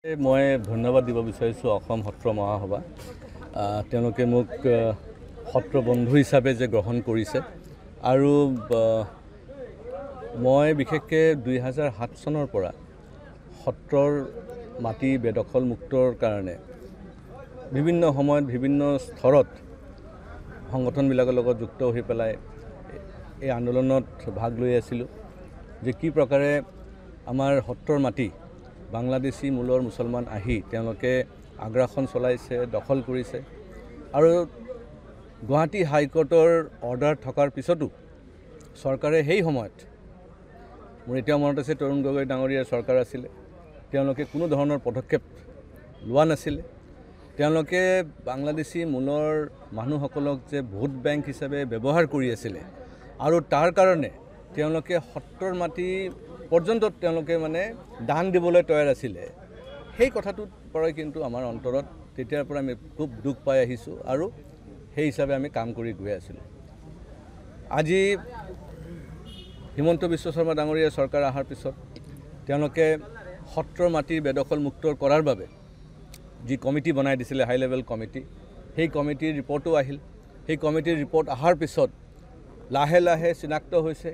মই ধন্যবাদ দিব বিচাৰিছোঁ অসম সত্ৰ মহাসভা তেওঁলোকে মোক সত্ৰ বন্ধু হিচাপে যে গ্ৰহণ কৰিছে আৰু মই বিশেষকৈ 2007 চনৰ পৰা সত্ৰৰ মাটি বেদখল মুক্তৰ কাৰণে বিভিন্ন সময়ত বিভিন্ন স্তৰত সংগঠনবিলাকৰ লগত যুক্ত হৈ পেলাই এই আন্দোলনত ভাগ লৈ আছিলোঁ যে কি প্ৰকাৰে আমাৰ সত্ৰৰ মাটি বাংলাদেশী মূলৰ মুছলমান আহি তেওঁলোকে আগ্ৰাসন চলাইছে, দখল কৰিছে আৰু গুৱাহাটী হাইকোৰ্টৰ অৰ্ডাৰ থকাৰ পিছতো চৰকাৰে সেই সময়ত মোৰ এতিয়া মনত আছে তৰুণ গগৈ ডাঙৰীয়াৰ চৰকাৰ আছিলে তেওঁলোকে কোনো ধৰণৰ পদক্ষেপ লোৱা নাছিলে তেওঁলোকে বাংলাদেশী মূলৰ মানুহসকলক যে ভোট বেংক হিচাপে ব্যৱহাৰ কৰি আছিলে আৰু তাৰ কাৰণে তেওঁলোকে সত্ৰৰ মাটি পৰ্যন্ত তেওঁলোকে মানে দান দিবলৈ তৈয়াৰ আছিলে সেই কথাটোৰ পৰাই কিন্তু আমাৰ অন্তৰত তেতিয়াৰ পৰা আমি খুব দুখ পাই আহিছোঁ আৰু সেই হিচাপে আমি কাম কৰি গৈ আছিলোঁ আজি হিমন্ত বিশ্ব শৰ্মা ডাঙৰীয়াৰ চৰকাৰ অহাৰ পিছত তেওঁলোকে সত্ৰৰ মাটিৰ বেদখল মুক্ত কৰাৰ বাবে যি কমিটি বনাই দিছিলে হাই লেভেল কমিটি সেই কমিটিৰ ৰিপৰ্টো আহিল সেই কমিটিৰ ৰিপৰ্ট অহাৰ পিছত লাহে লাহে চিনাক্ত হৈছে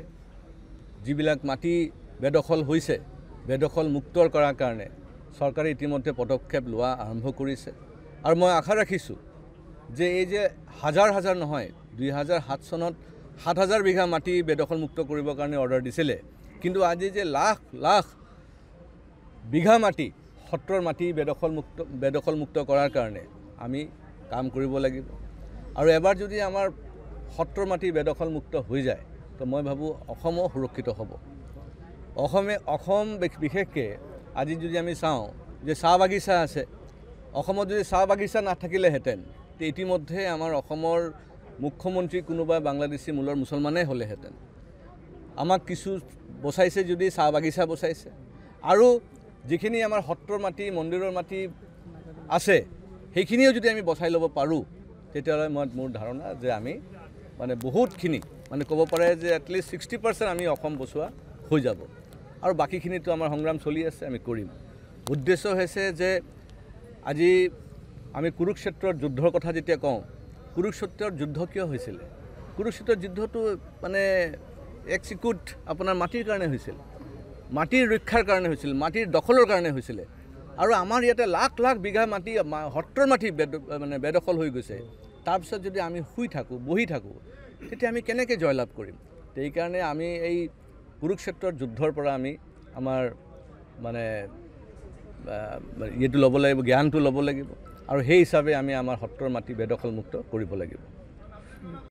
যিবিলাক মাটি বেদখল হৈছে বেদখল মুক্তৰ কৰাৰ কাৰণে চৰকাৰে ইতিমধ্যে পদক্ষেপ লোৱা আৰম্ভ কৰিছে আৰু মই আশা ৰাখিছোঁ যে এই যে হাজাৰ হাজাৰ নহয় 2007 চনত 7,000 বিঘা মাটি বেদখল মুক্ত কৰিবৰ কাৰণে অৰ্ডাৰ দিছিলে কিন্তু আজি যে লাখ লাখ বিঘা মাটি সত্ৰৰ মাটি বেদখল মুক্ত কৰাৰ কাৰণে আমি কাম কৰিব লাগিব আৰু এবাৰ যদি আমাৰ সত্ৰৰ মাটি বেদখল মুক্ত হৈ যায় তো মই ভাবোঁ অসমো সুৰক্ষিত হ'ব অসম বিশেষকৈ আজি যদি আমি চাওঁ যে চাহ বাগিচা আছে অসমত যদি চাহ বাগিচা নাথাকিলেহেঁতেন তো ইতিমধ্যে আমাৰ অসমৰ মুখ্যমন্ত্ৰী কোনোবা বাংলাদেশী মূলৰ মুছলমানেই হ'লেহেঁতেন আমাক কিছু বচাইছে যদি চাহ বাগিচা বচাইছে আৰু যিখিনি আমাৰ সত্ৰৰ মাটি মন্দিৰৰ মাটি আছে সেইখিনিও যদি আমি বচাই ল'ব পাৰোঁ তেতিয়াহ'লে মোৰ ধাৰণা যে আমি মানে বহুতখিনি মানে ক'ব পাৰে যে এটলিষ্ট 60% আমি অসম বচোৱা হৈ যাব আৰু বাকীখিনিতো আমাৰ সংগ্ৰাম চলি আছে আমি কৰিম উদ্দেশ্য হৈছে যে আজি আমি কুৰুক্ষেত্ৰৰ যুদ্ধৰ কথা যেতিয়া কওঁ কুৰুক্ষেত্ৰৰ যুদ্ধ কিয় হৈছিলে কুৰুক্ষেত্ৰৰ যুদ্ধটো মানে এক চিকুট আপোনাৰ মাটিৰ কাৰণে হৈছিল মাটিৰ ৰক্ষাৰ কাৰণে হৈছিল মাটিৰ দখলৰ কাৰণে হৈছিলে আৰু আমাৰ ইয়াতে লাখ লাখ বিঘা মাটি সত্ৰৰ মাটি মানে বেদখল হৈ গৈছে তাৰপিছত যদি আমি শুই থাকোঁ বহি থাকোঁ তেতিয়া আমি কেনেকৈ জয়লাভ কৰিম সেইকাৰণে আমি এই কুৰুক্ষেত্ৰৰ যুদ্ধৰ পৰা আমি আমাৰ মানে এইটো ল'ব লাগিব জ্ঞানটো ল'ব লাগিব আৰু সেই হিচাপে আমি আমাৰ সত্ৰৰ মাটি বেদখল মুক্ত কৰিব লাগিব